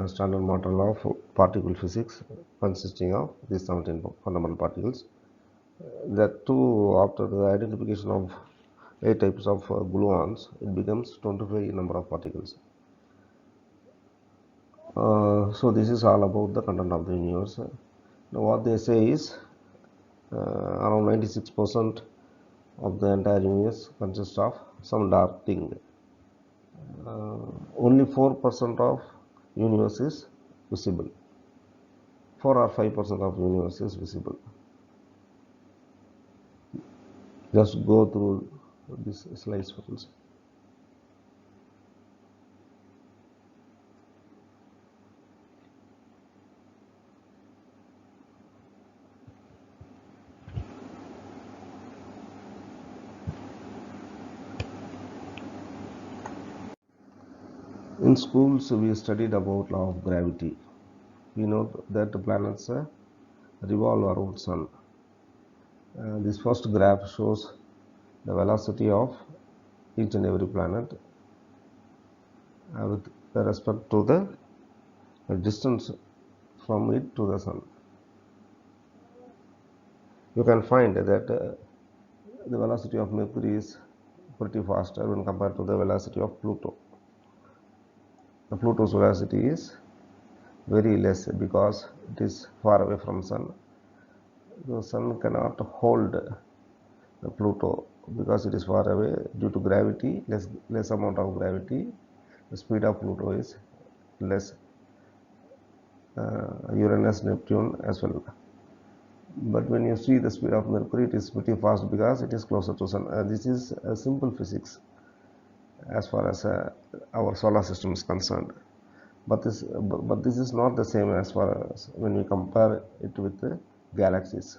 standard model of particle physics consisting of these 17 fundamental particles. That too, after the identification of 8 types of gluons, it becomes 25 number of particles. So this is all about the content of the universe. Now what they say is around 96% of the entire universe consists of some dark thing. Only 4% of universe is visible. 4 or 5% of universe is visible. Just go through these slides first. In schools, we studied about law of gravity. We know that the planets revolve around sun. This first graph shows the velocity of each and every planet with respect to the distance from it to the sun. You can find that the velocity of Mercury is pretty faster when compared to the velocity of Pluto. Pluto's velocity is very less because it is far away from sun. The sun cannot hold the Pluto because it is far away due to gravity, less amount of gravity. The speed of Pluto is less. Uranus, Neptune as well. But when you see the speed of Mercury, it is pretty fast because it is closer to sun. This is a simple physics as far as our solar system is concerned. But this is not the same as far as when we compare it with the galaxies.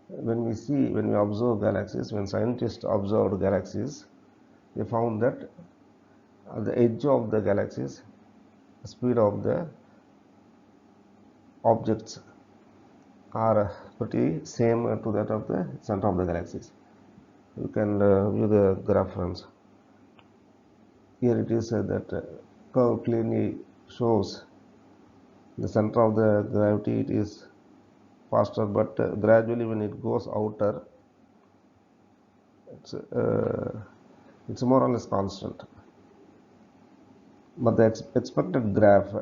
When we observe galaxies, when scientists observed galaxies, they found that at the edge of the galaxies, the speed of the objects are pretty same to that of the center of the galaxies. You can view the graph friends. Here it is that curve clearly shows the center of the gravity, it is faster, but gradually when it goes outer, it's more or less constant. But the expected graph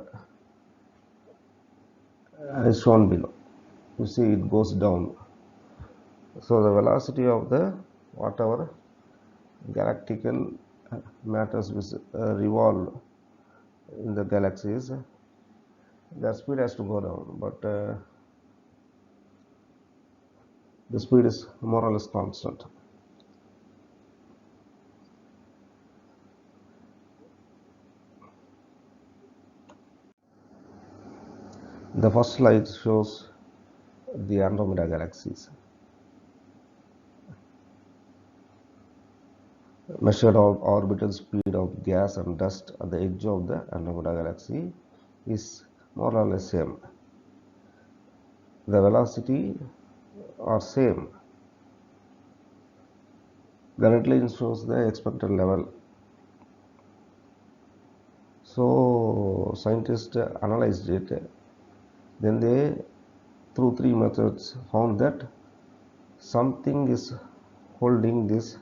is shown below. You see it goes down. So the velocity of the whatever galactical matters which revolve in the galaxies, their speed has to go down, but the speed is more or less constant. The first slide shows the Andromeda galaxies. Measured orbital speed of gas and dust at the edge of the Andromeda galaxy is more or less same. The velocity are same. The red line shows the expected level. So scientists analyzed it. Then they, through 3 methods, found that something is holding these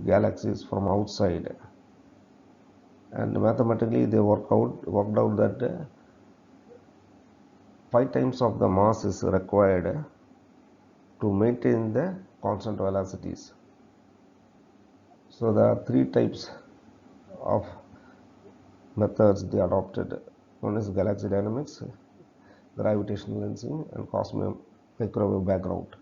galaxies from outside, and mathematically they worked out that 5 times of the mass is required to maintain the constant velocities. So there are 3 types of methods they adopted. One is galaxy dynamics, gravitational lensing, and cosmic microwave background.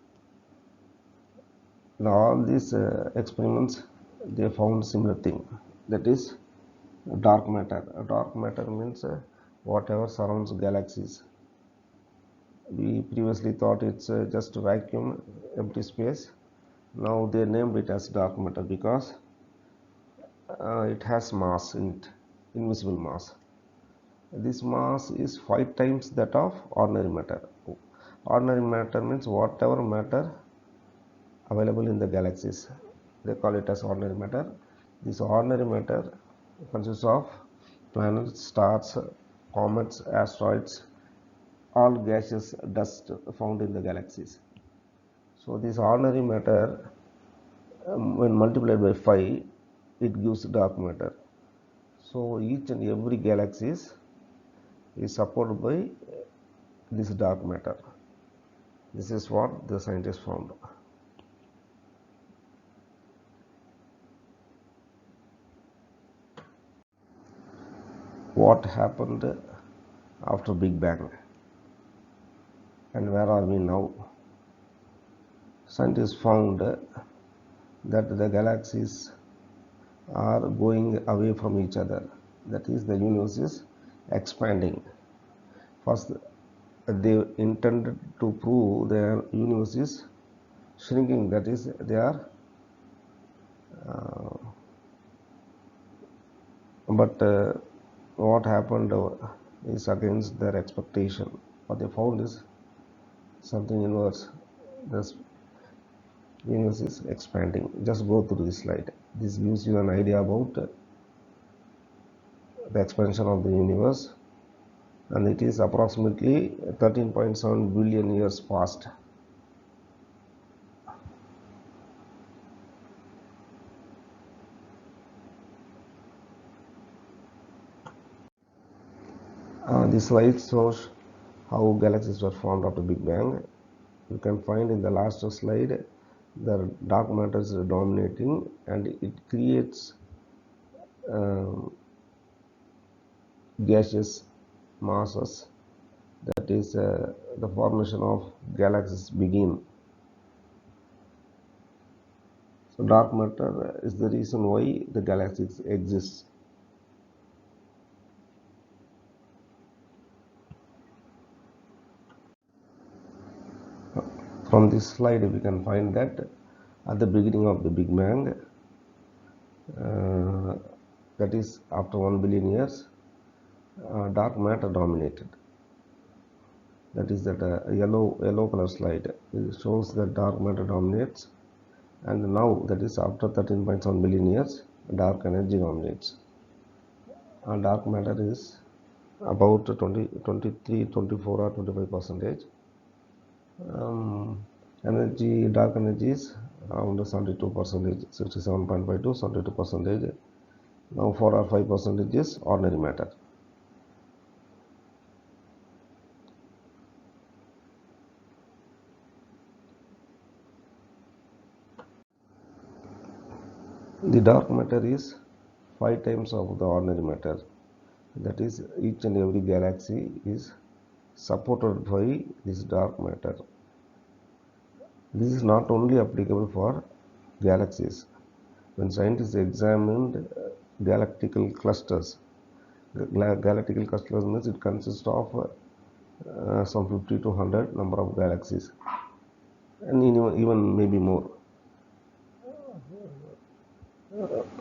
Now all these experiments, they found similar thing, that is dark matter. Dark matter means whatever surrounds galaxies. We previously thought it's just vacuum, empty space. Now they named it as dark matter because it has mass in it, invisible mass. This mass is 5 times that of ordinary matter. Ordinary matter means whatever matter available in the galaxies, they call it as ordinary matter. This ordinary matter consists of planets, stars, comets, asteroids, all gaseous dust found in the galaxies. So this ordinary matter, when multiplied by 5, it gives dark matter. So each and every galaxy is supported by this dark matter. This is what the scientists found. What happened after Big Bang and where are we now? Scientists found that the galaxies are going away from each other. That is, the universe is expanding. First, they intended to prove the universe is shrinking. That is, they are but what happened is against their expectation. What they found is something inverse. The universe is expanding. Just go through this slide. This gives you an idea about the expansion of the universe, and it is approximately 13.7 billion years past. This slide shows how galaxies were formed after Big Bang. You can find in the last slide the dark matter is dominating, and it creates gaseous masses. That is, the formation of galaxies begin. So dark matter is the reason why the galaxies exist. From this slide we can find that at the beginning of the Big Bang, that is after 1 billion years, dark matter dominated. That is that yellow color slide. It shows that dark matter dominates, and now that is after 13.7 billion years, dark energy dominates. Dark matter is about 23, 24 or 25%. Dark energy is around 72%, 67.5 to 72%. Now 4 or 5% is ordinary matter. The dark matter is 5 times of the ordinary matter. That is, each and every galaxy is supported by this dark matter. This is not only applicable for galaxies. When scientists examined galactical clusters, galactical clusters means it consists of some 50 to 100 number of galaxies, and even maybe more.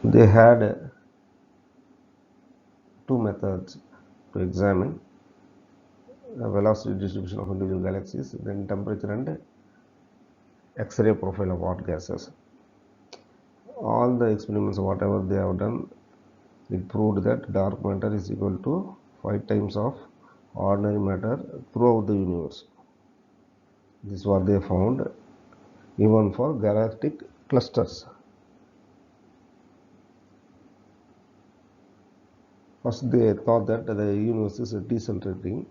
They had two methods to examine the velocity distribution of individual galaxies, then temperature and X-ray profile of hot gases. All the experiments, whatever they have done, it proved that dark matter is equal to 5 times of ordinary matter throughout the universe. This is what they found even for galactic clusters. First they thought that the universe is decelerating.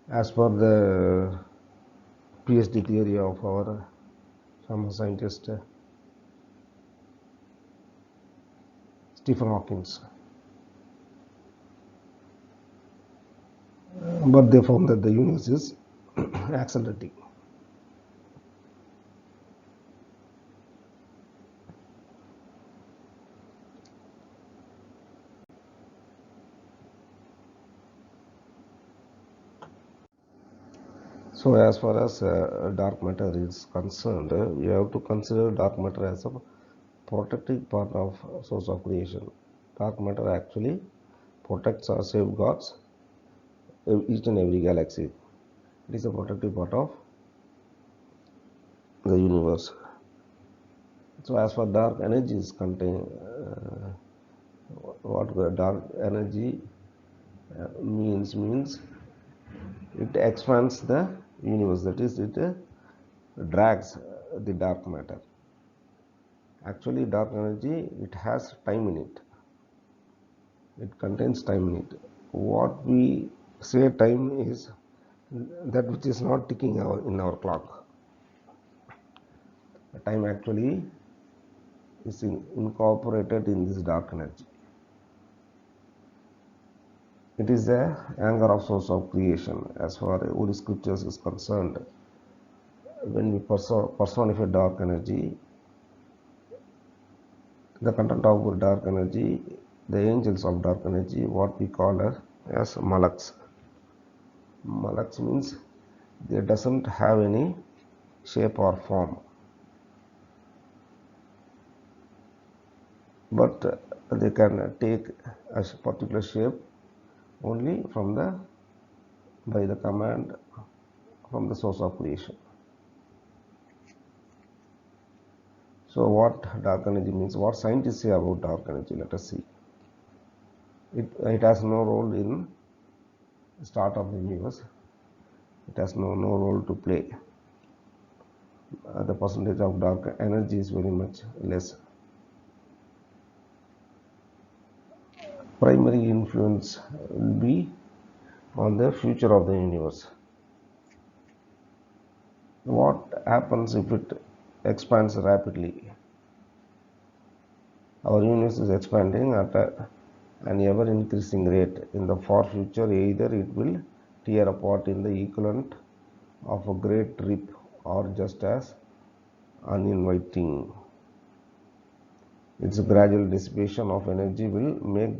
As per the PhD theory of our famous scientist Stephen Hawking. But they found that the universe is accelerating. So as far as dark matter is concerned, you have to consider dark matter as a protective part of source of creation. Dark matter actually protects or safeguards each and every galaxy. It is a protective part of the universe. So as far dark energy is contained, what dark energy Means it expands the universe, that is, it drags the dark matter. Actually, dark energy, it has time in it. It contains time in it. What we say time is that which is not ticking in our clock. The time actually is incorporated in this dark energy. It is the anger of source of creation as far as Holy Scriptures is concerned. When we personify dark energy, the content of dark energy, the angels of dark energy, what we call as malaks. Malaks means they doesn't have any shape or form, but they can take a particular shape only by the command from the source of creation. So what dark energy means, what scientists say about dark energy, let us see. It has no role in the start of the universe. It has no role to play. The percentage of dark energy is very much less. Primary influence will be on the future of the universe. What happens if it expands rapidly? Our universe is expanding at an ever increasing rate. In the far future, either it will tear apart in the equivalent of a great rip or just as uninviting. Its gradual dissipation of energy will make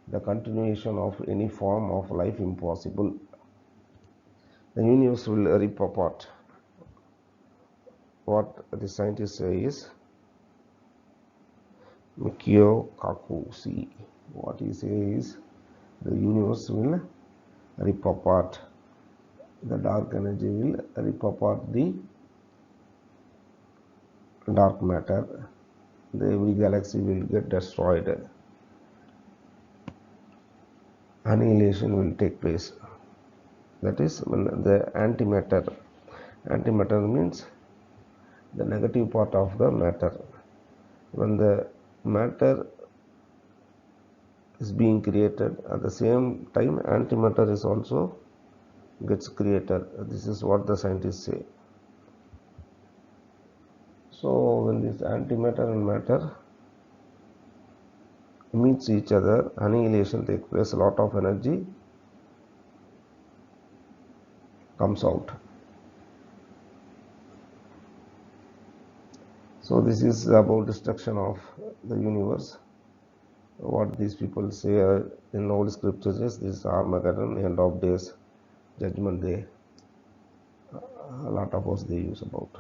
the continuation of any form of life impossible. The universe will rip apart. What the scientists say is Mikio Kakusi. What he says is the universe will rip apart. The dark energy will rip apart the dark matter. Every galaxy will get destroyed. Annihilation will take place. That is when the antimatter means the negative part of the matter. When the matter is being created, at the same time antimatter is also gets created. This is what the scientists say. So when this antimatter and matter meets each other, annihilation takes place, a lot of energy comes out. So this is about destruction of the universe. What these people say in Holy Scriptures is this is Armageddon, end of days, judgment day. A lot of us they use about.